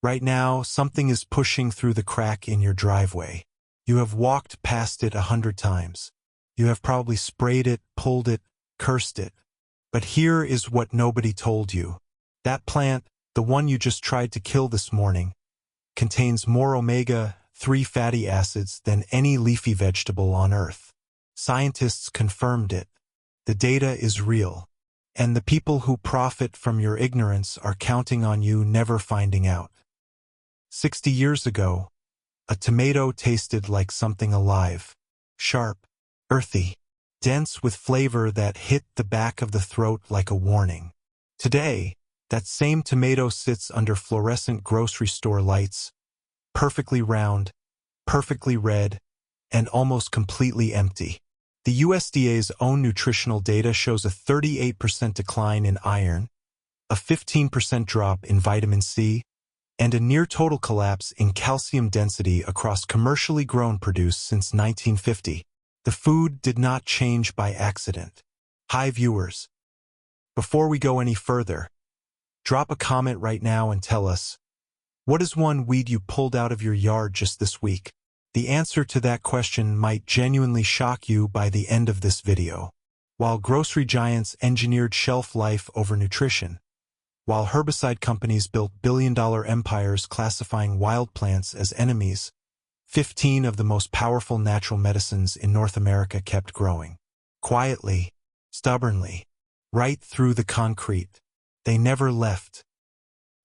Right now, something is pushing through the crack in your driveway. You have walked past it 100 times. You have probably sprayed it, pulled it, cursed it. But here is what nobody told you. That plant, the one you just tried to kill this morning, contains more omega-3 fatty acids than any leafy vegetable on Earth. Scientists confirmed it. The data is real. And the people who profit from your ignorance are counting on you never finding out. 60 years ago, a tomato tasted like something alive, sharp, earthy, dense with flavor that hit the back of the throat like a warning. Today, that same tomato sits under fluorescent grocery store lights, perfectly round, perfectly red, and almost completely empty. The USDA's own nutritional data shows a 38% decline in iron, a 15% drop in vitamin C, and a near-total collapse in calcium density across commercially grown produce since 1950. The food did not change by accident. Hi viewers. Before we go any further, drop a comment right now and tell us, what is one weed you pulled out of your yard just this week? The answer to that question might genuinely shock you by the end of this video. While grocery giants engineered shelf life over nutrition, while herbicide companies built billion-dollar empires classifying wild plants as enemies, 15 of the most powerful natural medicines in North America kept growing. Quietly, stubbornly, right through the concrete. They never left.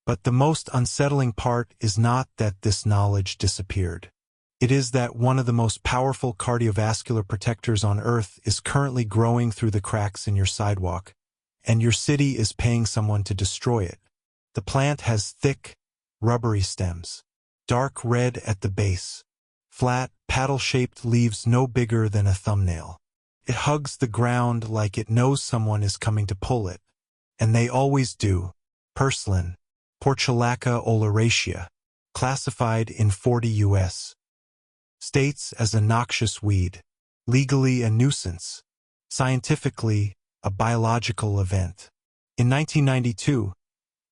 But the most unsettling part is not that this knowledge disappeared. It is that one of the most powerful cardiovascular protectors on Earth is currently growing through the cracks in your sidewalk, and your city is paying someone to destroy it. The plant has thick, rubbery stems, dark red at the base, flat, paddle-shaped leaves no bigger than a thumbnail. It hugs the ground like it knows someone is coming to pull it, and they always do. Purslane, Portulaca oleracea, classified in 40 U.S. states as a noxious weed, legally a nuisance, scientifically a biological event. In 1992,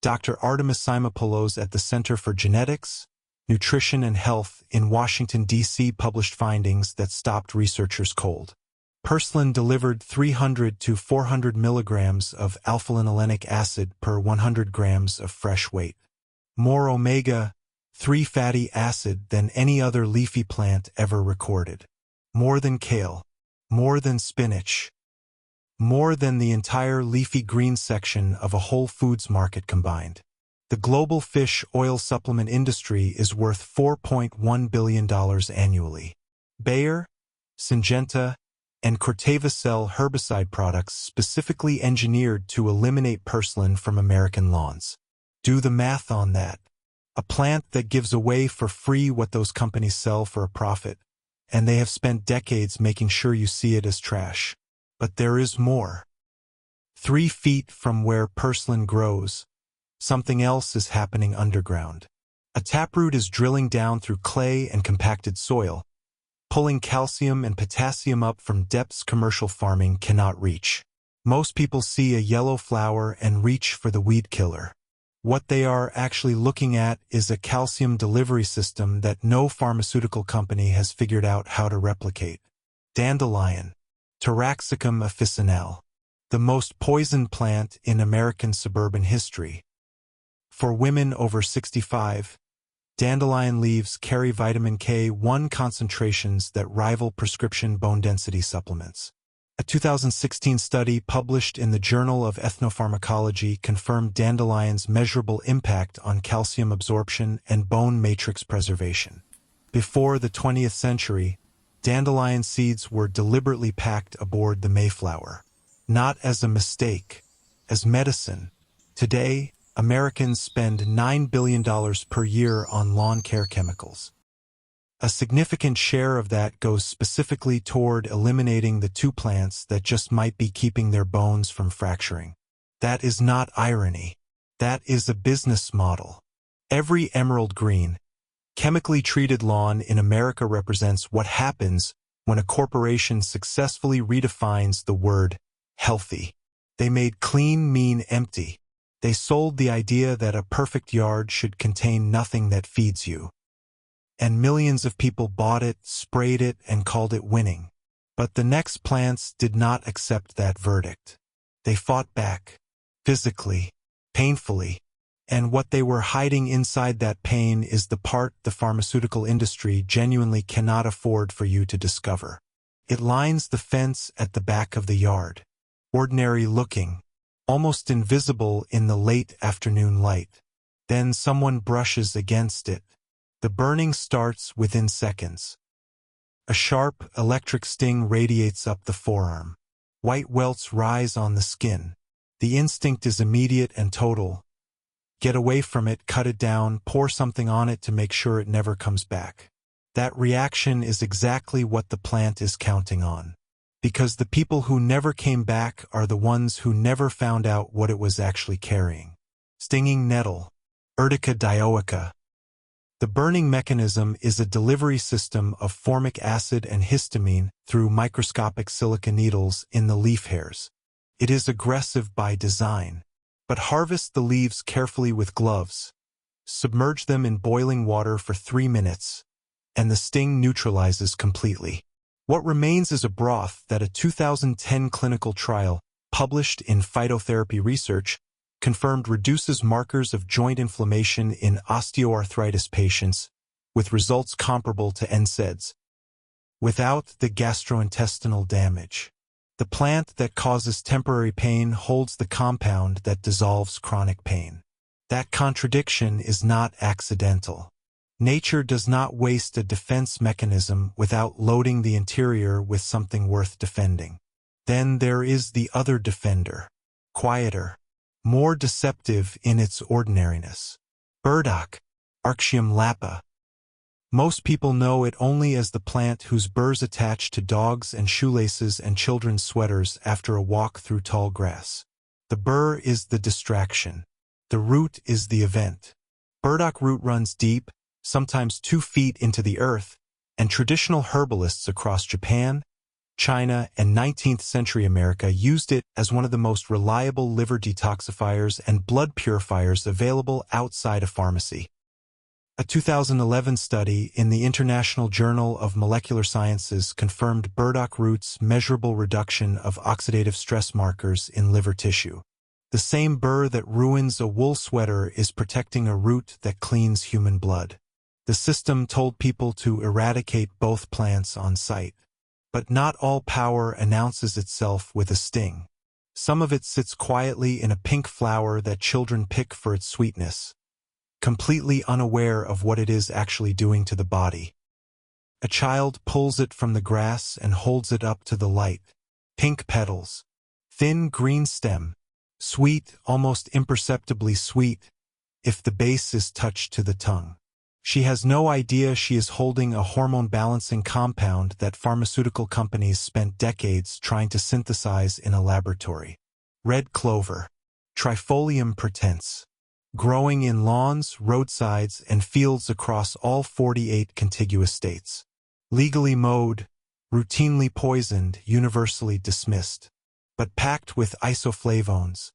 Dr. Artemis Simopoulos at the Center for Genetics, Nutrition and Health in Washington, D.C. published findings that stopped researchers cold. Purslane delivered 300 to 400 milligrams of alpha-linolenic acid per 100 grams of fresh weight. More omega-3 fatty acid than any other leafy plant ever recorded. More than kale. More than spinach. More than the entire leafy green section of a Whole Foods market combined. The global fish oil supplement industry is worth $4.1 billion annually. Bayer, Syngenta, and Corteva sell herbicide products specifically engineered to eliminate purslane from American lawns. Do the math on that. A plant that gives away for free what those companies sell for a profit, and they have spent decades making sure you see it as trash. But there is more. 3 feet from where purslane grows, something else is happening underground. A taproot is drilling down through clay and compacted soil, pulling calcium and potassium up from depths commercial farming cannot reach. Most people see a yellow flower and reach for the weed killer. What they are actually looking at is a calcium delivery system that no pharmaceutical company has figured out how to replicate. Dandelion, Taraxacum officinale, the most poisoned plant in American suburban history. For women over 65, dandelion leaves carry vitamin K1 concentrations that rival prescription bone density supplements. A 2016 study published in the Journal of Ethnopharmacology confirmed dandelion's measurable impact on calcium absorption and bone matrix preservation. Before the 20th century, dandelion seeds were deliberately packed aboard the Mayflower. Not as a mistake, as medicine. Today, Americans spend $9 billion per year on lawn care chemicals. A significant share of that goes specifically toward eliminating the 2 plants that just might be keeping their bones from fracturing. That is not irony. That is a business model. Every emerald green, chemically treated lawn in America represents what happens when a corporation successfully redefines the word healthy. They made clean mean empty. They sold the idea that a perfect yard should contain nothing that feeds you. And millions of people bought it, sprayed it, and called it winning. But the next plants did not accept that verdict. They fought back, physically, painfully. And what they were hiding inside that pain is the part the pharmaceutical industry genuinely cannot afford for you to discover. It lines the fence at the back of the yard. Ordinary looking, almost invisible in the late afternoon light. Then someone brushes against it. The burning starts within seconds. A sharp, electric sting radiates up the forearm. White welts rise on the skin. The instinct is immediate and total. Get away from it, cut it down, pour something on it to make sure it never comes back. That reaction is exactly what the plant is counting on. Because the people who never came back are the ones who never found out what it was actually carrying. Stinging nettle, Urtica dioica. The burning mechanism is a delivery system of formic acid and histamine through microscopic silica needles in the leaf hairs. It is aggressive by design. But harvest the leaves carefully with gloves. Submerge them in boiling water for 3 minutes, and the sting neutralizes completely. What remains is a broth that a 2010 clinical trial, published in Phytotherapy Research, confirmed reduces markers of joint inflammation in osteoarthritis patients, with results comparable to NSAIDs, without the gastrointestinal damage. The plant that causes temporary pain holds the compound that dissolves chronic pain. That contradiction is not accidental. Nature does not waste a defense mechanism without loading the interior with something worth defending. Then there is the other defender, quieter, more deceptive in its ordinariness. Burdock, Archeum lapa. Most people know it only as the plant whose burrs attach to dogs and shoelaces and children's sweaters after a walk through tall grass. The burr is the distraction. The root is the event. Burdock root runs deep, sometimes 2 feet into the earth, and traditional herbalists across Japan, China, and 19th century America used it as one of the most reliable liver detoxifiers and blood purifiers available outside a pharmacy. A 2011 study in the International Journal of Molecular Sciences confirmed burdock roots' measurable reduction of oxidative stress markers in liver tissue. The same burr that ruins a wool sweater is protecting a root that cleans human blood. The system told people to eradicate both plants on site. But not all power announces itself with a sting. Some of it sits quietly in a pink flower that children pick for its sweetness, completely unaware of what it is actually doing to the body. A child pulls it from the grass and holds it up to the light. Pink petals, thin green stem, sweet, almost imperceptibly sweet, if the base is touched to the tongue. She has no idea she is holding a hormone-balancing compound that pharmaceutical companies spent decades trying to synthesize in a laboratory. Red clover, Trifolium pratense. Growing in lawns, roadsides, and fields across all 48 contiguous states. Legally mowed, routinely poisoned, universally dismissed. But packed with isoflavones,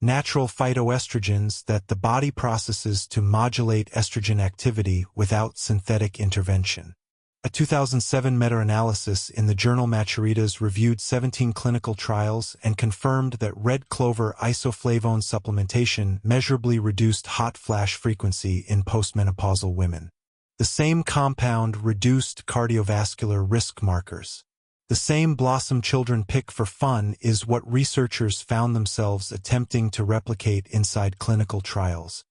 natural phytoestrogens that the body processes to modulate estrogen activity without synthetic intervention. A 2007 meta-analysis in the journal Maturitas reviewed 17 clinical trials and confirmed that red clover isoflavone supplementation measurably reduced hot flash frequency in postmenopausal women. The same compound reduced cardiovascular risk markers. The same blossom children pick for fun is what researchers found themselves attempting to replicate inside clinical trials.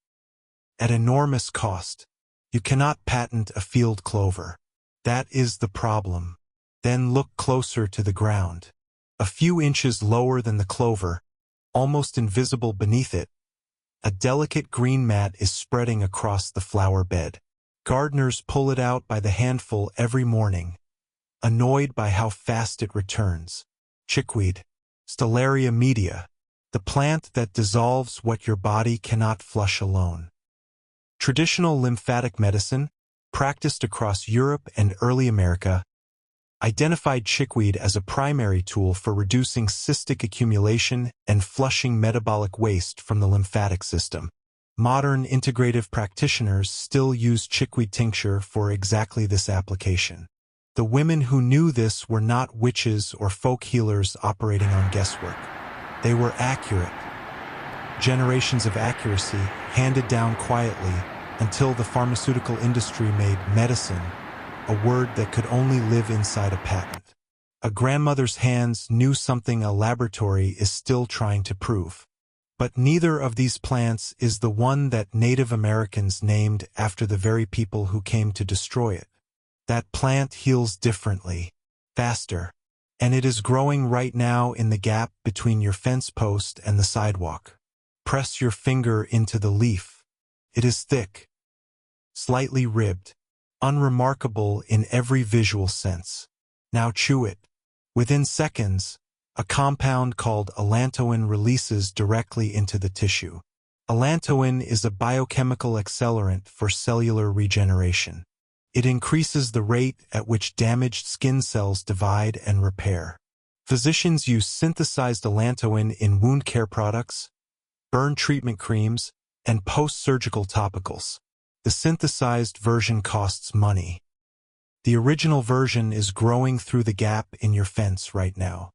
At enormous cost, you cannot patent a field clover. That is the problem. Then look closer to the ground. A few inches lower than the clover, almost invisible beneath it, a delicate green mat is spreading across the flower bed. Gardeners pull it out by the handful every morning, annoyed by how fast it returns. Chickweed, Stellaria media, the plant that dissolves what your body cannot flush alone. Traditional lymphatic medicine, practiced across Europe and early America, identified chickweed as a primary tool for reducing cystic accumulation and flushing metabolic waste from the lymphatic system. Modern integrative practitioners still use chickweed tincture for exactly this application. The women who knew this were not witches or folk healers operating on guesswork. They were accurate. Generations of accuracy handed down quietly until the pharmaceutical industry made medicine a word that could only live inside a patent. A grandmother's hands knew something a laboratory is still trying to prove. But neither of these plants is the one that Native Americans named after the very people who came to destroy it. That plant heals differently, faster, and it is growing right now in the gap between your fence post and the sidewalk. Press your finger into the leaf. It is thick, slightly ribbed, unremarkable in every visual sense. Now chew it. Within seconds, a compound called allantoin releases directly into the tissue. Allantoin is a biochemical accelerant for cellular regeneration. It increases the rate at which damaged skin cells divide and repair. Physicians use synthesized allantoin in wound care products, burn treatment creams, and post-surgical topicals. The synthesized version costs money. The original version is growing through the gap in your fence right now.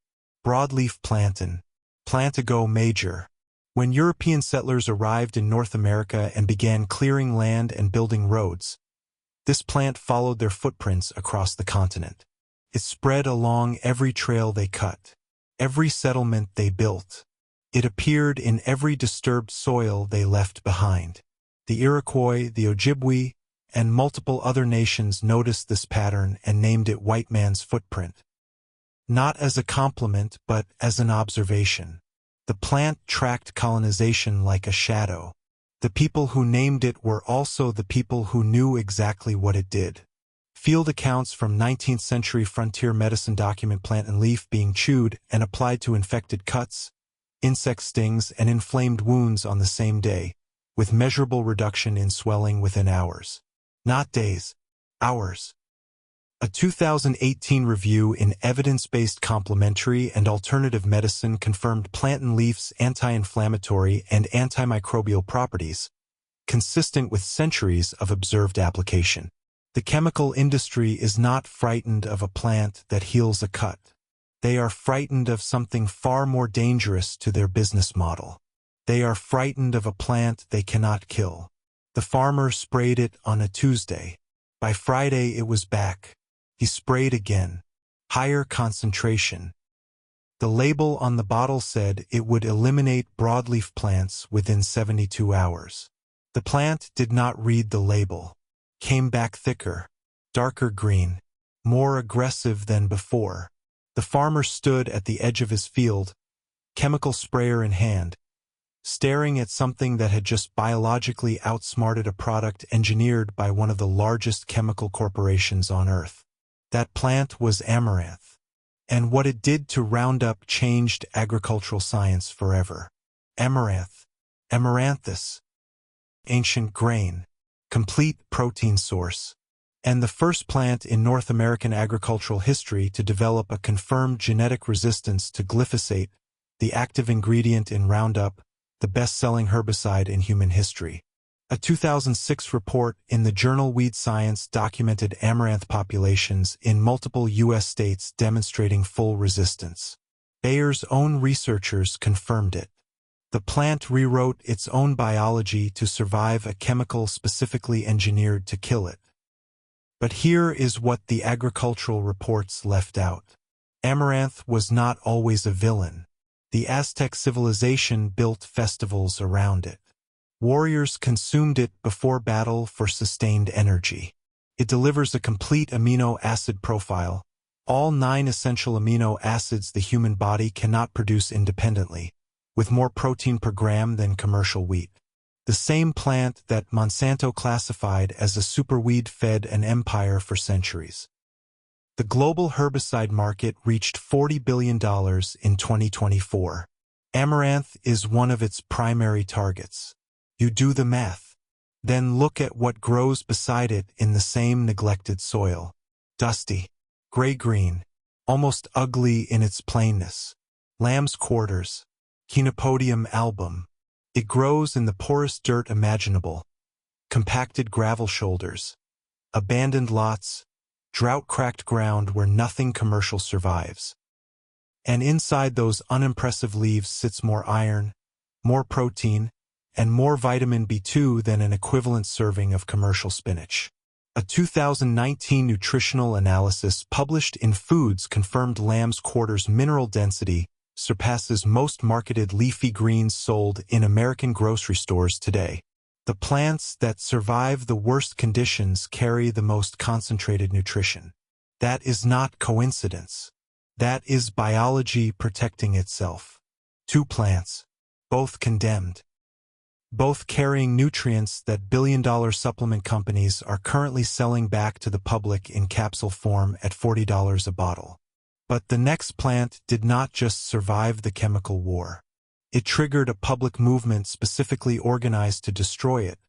Broadleaf plantain, Plantago major. When European settlers arrived in North America and began clearing land and building roads, this plant followed their footprints across the continent. It spread along every trail they cut, every settlement they built. It appeared in every disturbed soil they left behind. The Iroquois, the Ojibwe, and multiple other nations noticed this pattern and named it white man's footprint. Not as a compliment, but as an observation. The plant tracked colonization like a shadow. The people who named it were also the people who knew exactly what it did. Field accounts from 19th century frontier medicine document plantain leaf being chewed and applied to infected cuts, insect stings, and inflamed wounds on the same day, with measurable reduction in swelling within hours. Not days, hours. A 2018 review in Evidence-Based Complementary and Alternative Medicine confirmed plantain leaf's anti-inflammatory and antimicrobial properties, consistent with centuries of observed application. The chemical industry is not frightened of a plant that heals a cut. They are frightened of something far more dangerous to their business model. They are frightened of a plant they cannot kill. The farmer sprayed it on a Tuesday. By Friday it was back. He sprayed again. Higher concentration. The label on the bottle said it would eliminate broadleaf plants within 72 hours. The plant did not read the label. Came back thicker, darker green, more aggressive than before. The farmer stood at the edge of his field, chemical sprayer in hand, staring at something that had just biologically outsmarted a product engineered by one of the largest chemical corporations on Earth. That plant was amaranth. And what it did to Roundup changed agricultural science forever. Amaranth, amaranthus, ancient grain, complete protein source, and the first plant in North American agricultural history to develop a confirmed genetic resistance to glyphosate, the active ingredient in Roundup, the best-selling herbicide in human history. A 2006 report in the journal Weed Science documented amaranth populations in multiple U.S. states demonstrating full resistance. Bayer's own researchers confirmed it. The plant rewrote its own biology to survive a chemical specifically engineered to kill it. But here is what the agricultural reports left out. Amaranth was not always a villain. The Aztec civilization built festivals around it. Warriors consumed it before battle for sustained energy. It delivers a complete amino acid profile, all 9 essential amino acids the human body cannot produce independently, with more protein per gram than commercial wheat. The same plant that Monsanto classified as a superweed fed an empire for centuries. The global herbicide market reached $40 billion in 2024. Amaranth is one of its primary targets. You do the math. Then look at what grows beside it in the same neglected soil. Dusty. Gray-green, almost ugly in its plainness. Lamb's quarters. Chenopodium album. It grows in the poorest dirt imaginable. Compacted gravel shoulders. Abandoned lots. Drought-cracked ground where nothing commercial survives. And inside those unimpressive leaves sits more iron, more protein, and more vitamin B2 than an equivalent serving of commercial spinach. A 2019 nutritional analysis published in Foods confirmed lamb's quarters' mineral density surpasses most marketed leafy greens sold in American grocery stores today. The plants that survive the worst conditions carry the most concentrated nutrition. That is not coincidence. That is biology protecting itself. Two plants, both condemned. Both carrying nutrients that billion-dollar supplement companies are currently selling back to the public in capsule form at $40 a bottle. But the next plant did not just survive the chemical war. It triggered a public movement specifically organized to destroy it,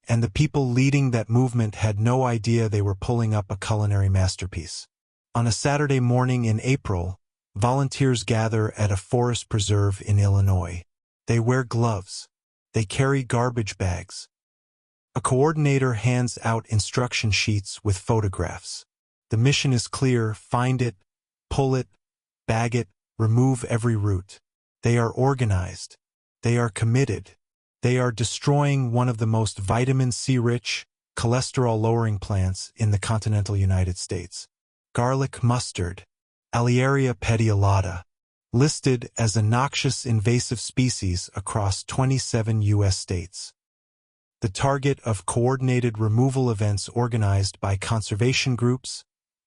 and the people leading that movement had no idea they were pulling up a culinary masterpiece. On a Saturday morning in April, volunteers gather at a forest preserve in Illinois. They wear gloves. They carry garbage bags. A coordinator hands out instruction sheets with photographs. The mission is clear: find it, pull it, bag it, remove every root. They are organized. They are committed. They are destroying one of the most vitamin C-rich, cholesterol-lowering plants in the continental United States. Garlic mustard, Alliaria petiolata, listed as a noxious invasive species across 27 U.S. states. The target of coordinated removal events organized by conservation groups,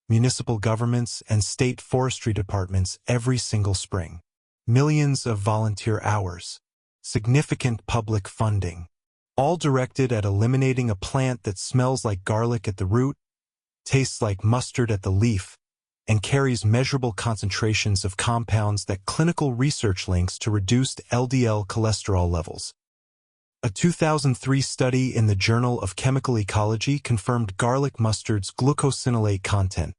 municipal governments, and state forestry departments every single spring. Millions of volunteer hours, significant public funding, all directed at eliminating a plant that smells like garlic at the root, tastes like mustard at the leaf, and carries measurable concentrations of compounds that clinical research links to reduced LDL cholesterol levels. A 2003 study in the Journal of Chemical Ecology confirmed garlic mustard's glucosinolate content,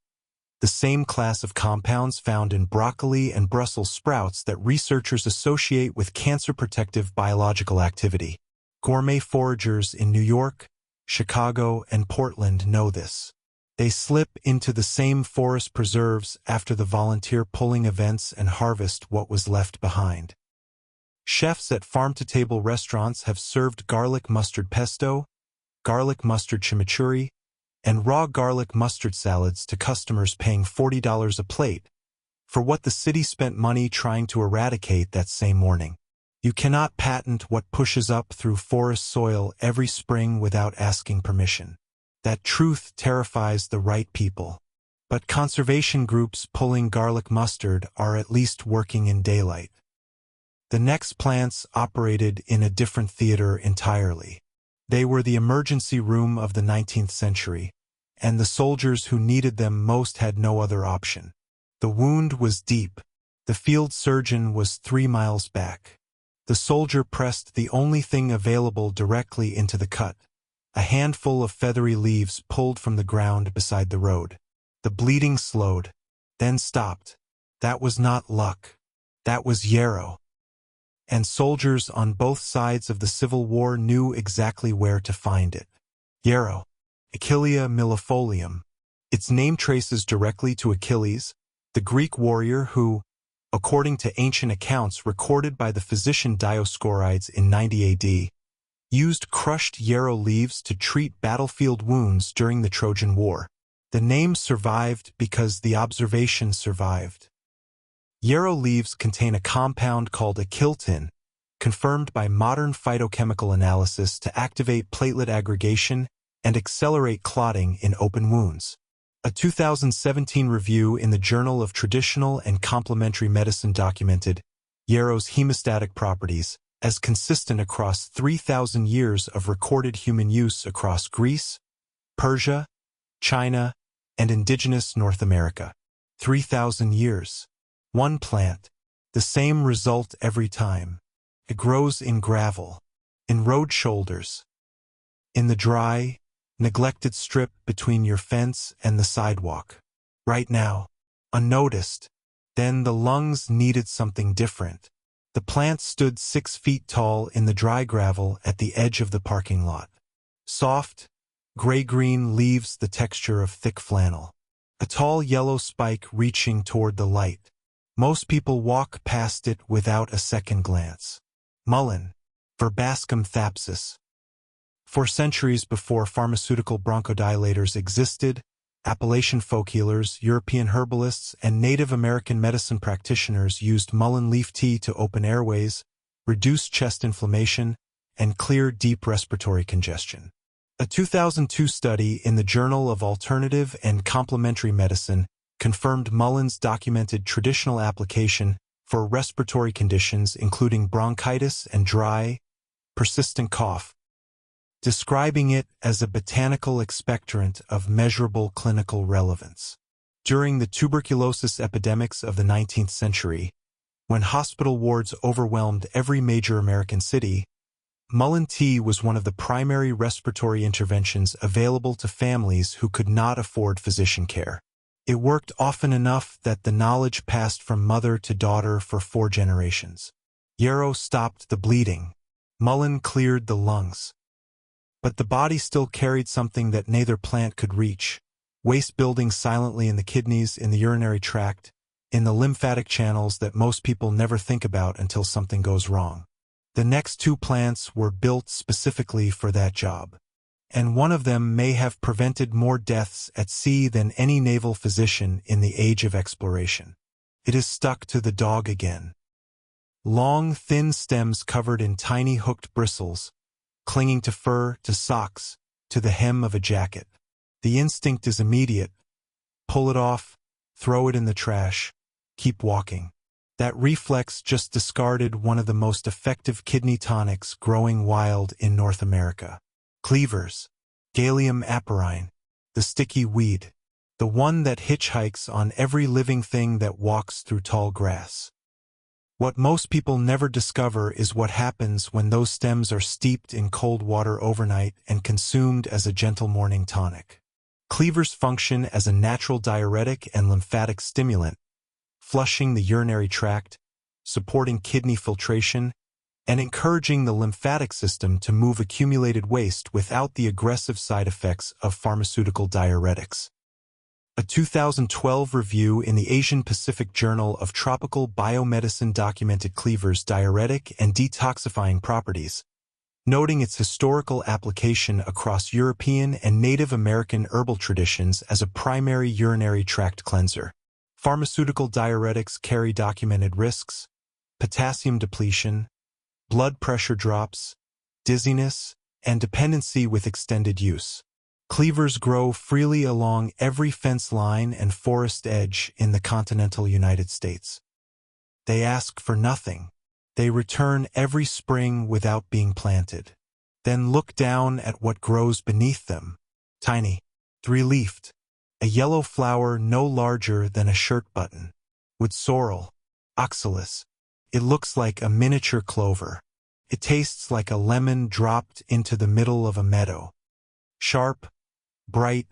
the same class of compounds found in broccoli and Brussels sprouts that researchers associate with cancer-protective biological activity. Gourmet foragers in New York, Chicago, and Portland know this. They slip into the same forest preserves after the volunteer pulling events and harvest what was left behind. Chefs at farm-to-table restaurants have served garlic mustard pesto, garlic mustard chimichurri, and raw garlic mustard salads to customers paying $40 a plate for what the city spent money trying to eradicate that same morning. You cannot patent what pushes up through forest soil every spring without asking permission. That truth terrifies the right people. But conservation groups pulling garlic mustard are at least working in daylight. The next plants operated in a different theater entirely. They were the emergency room of the 19th century, and the soldiers who needed them most had no other option. The wound was deep. The field surgeon was 3 miles back. The soldier pressed the only thing available directly into the cut, a handful of feathery leaves pulled from the ground beside the road. The bleeding slowed, then stopped. That was not luck. That was yarrow. And soldiers on both sides of the Civil War knew exactly where to find it. Yarrow, Achillea millefolium. Its name traces directly to Achilles, the Greek warrior who, according to ancient accounts recorded by the physician Dioscorides in 90 AD, used crushed yarrow leaves to treat battlefield wounds during the Trojan War. The name survived because the observation survived. Yarrow leaves contain a compound called achiltin, confirmed by modern phytochemical analysis to activate platelet aggregation and accelerate clotting in open wounds. A 2017 review in the Journal of Traditional and Complementary Medicine documented yarrow's hemostatic properties as consistent across 3,000 years of recorded human use across Greece, Persia, China, and indigenous North America. 3,000 years. One plant. The same result every time. It grows in gravel, in road shoulders, in the dry, neglected strip between your fence and the sidewalk. Right now, unnoticed. Then the lungs needed something different. The plant stood 6 feet tall in the dry gravel at the edge of the parking lot. Soft, gray-green leaves the texture of thick flannel. A tall yellow spike reaching toward the light. Most people walk past it without a second glance. Mullein, Verbascum thapsus. For centuries before pharmaceutical bronchodilators existed, Appalachian folk healers, European herbalists, and Native American medicine practitioners used mullein leaf tea to open airways, reduce chest inflammation, and clear deep respiratory congestion. A 2002 study in the Journal of Alternative and Complementary Medicine confirmed mullein's documented traditional application for respiratory conditions including bronchitis and dry, persistent cough, describing it as a botanical expectorant of measurable clinical relevance. During the tuberculosis epidemics of the 19th century, when hospital wards overwhelmed every major American city, mullein tea was one of the primary respiratory interventions available to families who could not afford physician care. It worked often enough that the knowledge passed from mother to daughter for 4 generations. Yarrow stopped the bleeding. Mullein cleared the lungs. But the body still carried something that neither plant could reach, waste building silently in the kidneys, in the urinary tract, in the lymphatic channels that most people never think about until something goes wrong. The next 2 plants were built specifically for that job, and one of them may have prevented more deaths at sea than any naval physician in the age of exploration. It is stuck to the dog again. Long, thin stems covered in tiny hooked bristles, clinging to fur, to socks, to the hem of a jacket. The instinct is immediate. Pull it off, throw it in the trash, keep walking. That reflex just discarded one of the most effective kidney tonics growing wild in North America. Cleavers, Galium aperine, the sticky weed, the one that hitchhikes on every living thing that walks through tall grass. What most people never discover is what happens when those stems are steeped in cold water overnight and consumed as a gentle morning tonic. Cleavers function as a natural diuretic and lymphatic stimulant, flushing the urinary tract, supporting kidney filtration, and encouraging the lymphatic system to move accumulated waste without the aggressive side effects of pharmaceutical diuretics. A 2012 review in the Asian Pacific Journal of Tropical Biomedicine documented cleaver's diuretic and detoxifying properties, noting its historical application across European and Native American herbal traditions as a primary urinary tract cleanser. Pharmaceutical diuretics carry documented risks: potassium depletion, blood pressure drops, dizziness, and dependency with extended use. Cleavers grow freely along every fence line and forest edge in the continental United States. They ask for nothing. They return every spring without being planted. Then look down at what grows beneath them. Tiny, 3-leafed, a yellow flower no larger than a shirt button. With sorrel, oxalis, it looks like a miniature clover. It tastes like a lemon dropped into the middle of a meadow. Sharp, bright,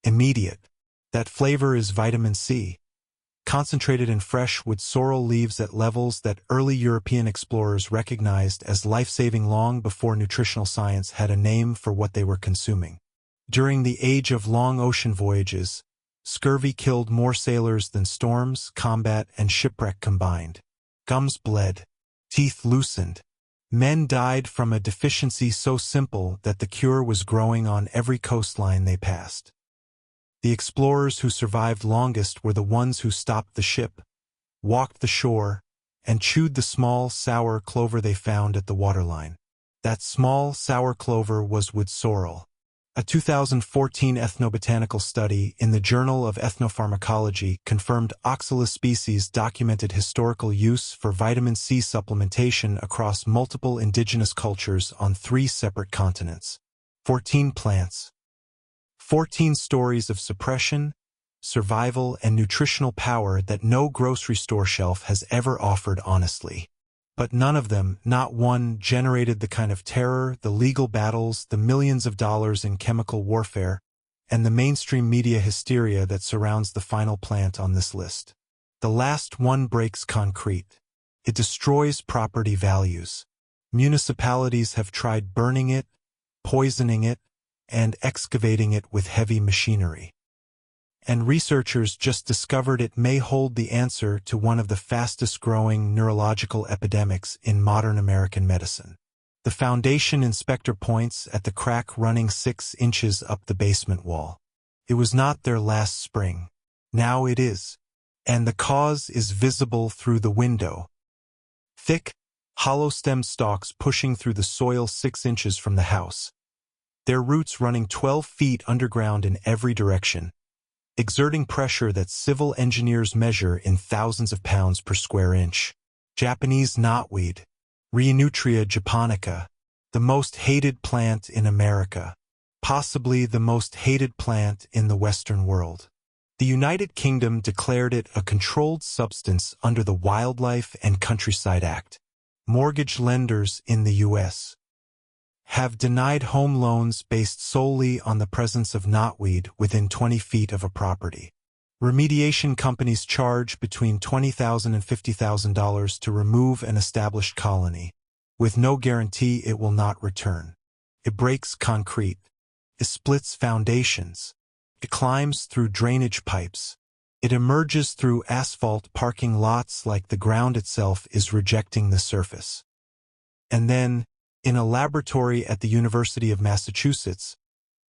immediate. That flavor is vitamin C, concentrated in fresh wood sorrel leaves at levels that early European explorers recognized as life-saving long before nutritional science had a name for what they were consuming. During the age of long ocean voyages, scurvy killed more sailors than storms, combat, and shipwreck combined. Gums bled, teeth loosened. Men died from a deficiency so simple that the cure was growing on every coastline they passed. The explorers who survived longest were the ones who stopped the ship, walked the shore, and chewed the small, sour clover they found at the waterline. That small, sour clover was wood sorrel. A 2014 ethnobotanical study in the Journal of Ethnopharmacology confirmed oxalis species documented historical use for vitamin C supplementation across multiple indigenous cultures on 3 separate continents. 14 plants. 14 stories of suppression, survival, and nutritional power that no grocery store shelf has ever offered honestly. But none of them, not one, generated the kind of terror, the legal battles, the millions of dollars in chemical warfare, and the mainstream media hysteria that surrounds the final plant on this list. The last one breaks concrete. It destroys property values. Municipalities have tried burning it, poisoning it, and excavating it with heavy machinery. And researchers just discovered it may hold the answer to one of the fastest-growing neurological epidemics in modern American medicine. The foundation inspector points at the crack running 6 inches up the basement wall. It was not there last spring. Now it is. And the cause is visible through the window. Thick, hollow-stemmed stalks pushing through the soil 6 inches from the house. Their roots running 12 feet underground in every direction, exerting pressure that civil engineers measure in thousands of pounds per square inch. Japanese knotweed, Nutria japonica, the most hated plant in America, possibly the most hated plant in the Western world. The United Kingdom declared it a controlled substance under the Wildlife and Countryside Act. Mortgage lenders in the U.S. have denied home loans based solely on the presence of knotweed within 20 feet of a property. Remediation companies charge between $20,000 and $50,000 to remove an established colony, with no guarantee it will not return. It breaks concrete. It splits foundations. It climbs through drainage pipes. It emerges through asphalt parking lots like the ground itself is rejecting the surface. And then, in a laboratory at the University of Massachusetts,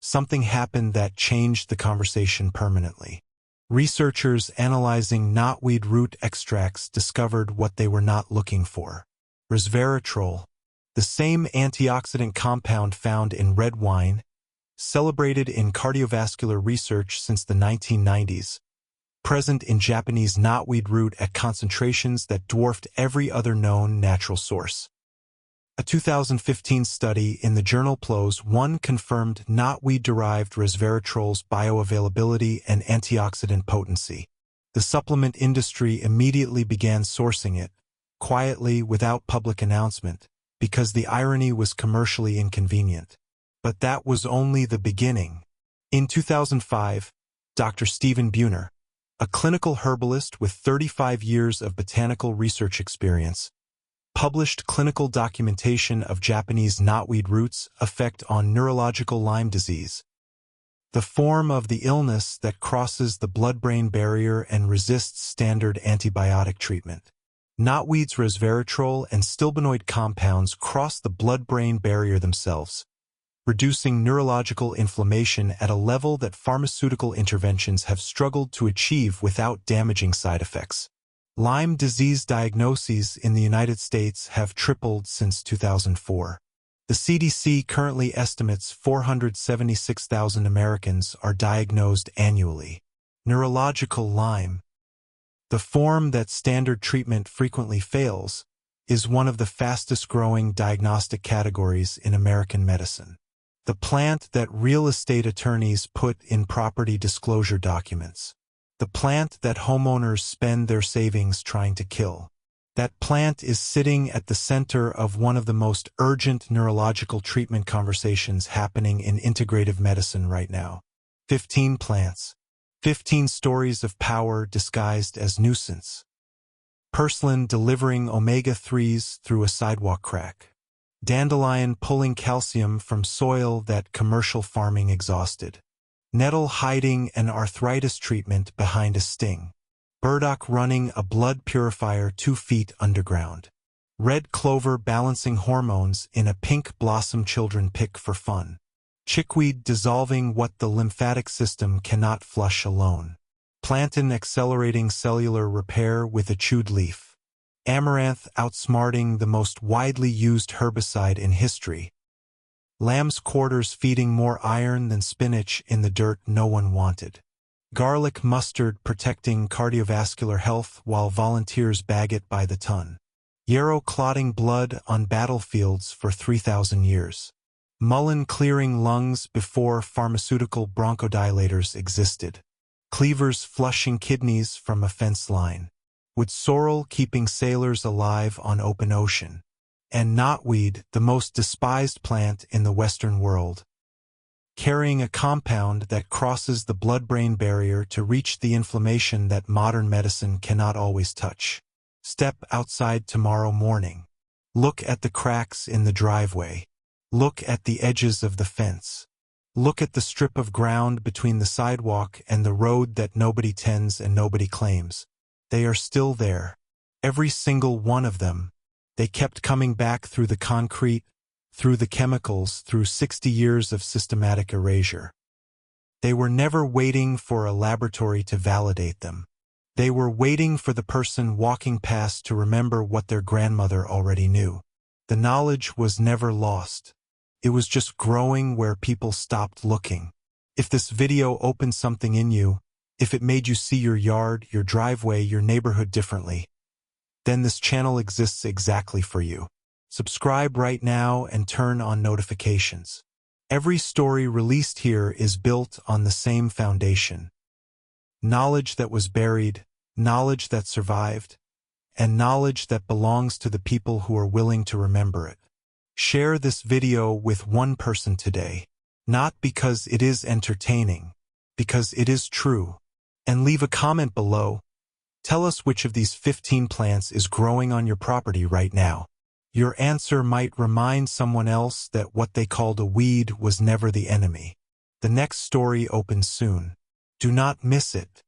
something happened that changed the conversation permanently. Researchers analyzing knotweed root extracts discovered what they were not looking for. Resveratrol, the same antioxidant compound found in red wine, celebrated in cardiovascular research since the 1990s, present in Japanese knotweed root at concentrations that dwarfed every other known natural source. A 2015 study in the journal PLOS One confirmed knotweed-derived resveratrol's bioavailability and antioxidant potency. The supplement industry immediately began sourcing it, quietly without public announcement, because the irony was commercially inconvenient. But that was only the beginning. In 2005, Dr. Stephen Buhner, a clinical herbalist with 35 years of botanical research experience, published clinical documentation of Japanese knotweed roots' effect on neurological Lyme disease, the form of the illness that crosses the blood-brain barrier and resists standard antibiotic treatment. Knotweed's resveratrol and stilbenoid compounds cross the blood-brain barrier themselves, reducing neurological inflammation at a level that pharmaceutical interventions have struggled to achieve without damaging side effects. Lyme disease diagnoses in the United States have tripled since 2004. The CDC currently estimates 476,000 Americans are diagnosed annually. Neurological Lyme, the form that standard treatment frequently fails, is one of the fastest-growing diagnostic categories in American medicine. The plant that real estate attorneys put in property disclosure documents. The plant that homeowners spend their savings trying to kill. That plant is sitting at the center of one of the most urgent neurological treatment conversations happening in integrative medicine right now. 15 plants. 15 stories of power disguised as nuisance. Purslane delivering omega-3s through a sidewalk crack. Dandelion pulling calcium from soil that commercial farming exhausted. Nettle hiding an arthritis treatment behind a sting. Burdock running a blood purifier 2 feet underground. Red clover balancing hormones in a pink blossom children pick for fun. Chickweed dissolving what the lymphatic system cannot flush alone. Plantain accelerating cellular repair with a chewed leaf. Amaranth outsmarting the most widely used herbicide in history. Lamb's quarters feeding more iron than spinach in the dirt no one wanted. Garlic mustard protecting cardiovascular health while volunteers bag it by the ton. Yarrow clotting blood on battlefields for 3,000 years. Mullein clearing lungs before pharmaceutical bronchodilators existed. Cleavers flushing kidneys from a fence line. Wood sorrel keeping sailors alive on open ocean. And knotweed, the most despised plant in the Western world. carrying a compound that crosses the blood-brain barrier to reach the inflammation that modern medicine cannot always touch. Step outside tomorrow morning. Look at the cracks in the driveway. Look at the edges of the fence. Look at the strip of ground between the sidewalk and the road that nobody tends and nobody claims. They are still there. Every single one of them. They kept coming back through the concrete, through the chemicals, through 60 years of systematic erasure. They were never waiting for a laboratory to validate them. They were waiting for the person walking past to remember what their grandmother already knew. The knowledge was never lost. It was just growing where people stopped looking. If this video opened something in you, if it made you see your yard, your driveway, your neighborhood differently, then this channel exists exactly for you. Subscribe right now and turn on notifications. Every story released here is built on the same foundation. Knowledge that was buried, knowledge that survived, and knowledge that belongs to the people who are willing to remember it. Share this video with one person today, not because it is entertaining, because it is true. And leave a comment below. Tell us which of these 15 plants is growing on your property right now. Your answer might remind someone else that what they called a weed was never the enemy. The next story opens soon. Do not miss it.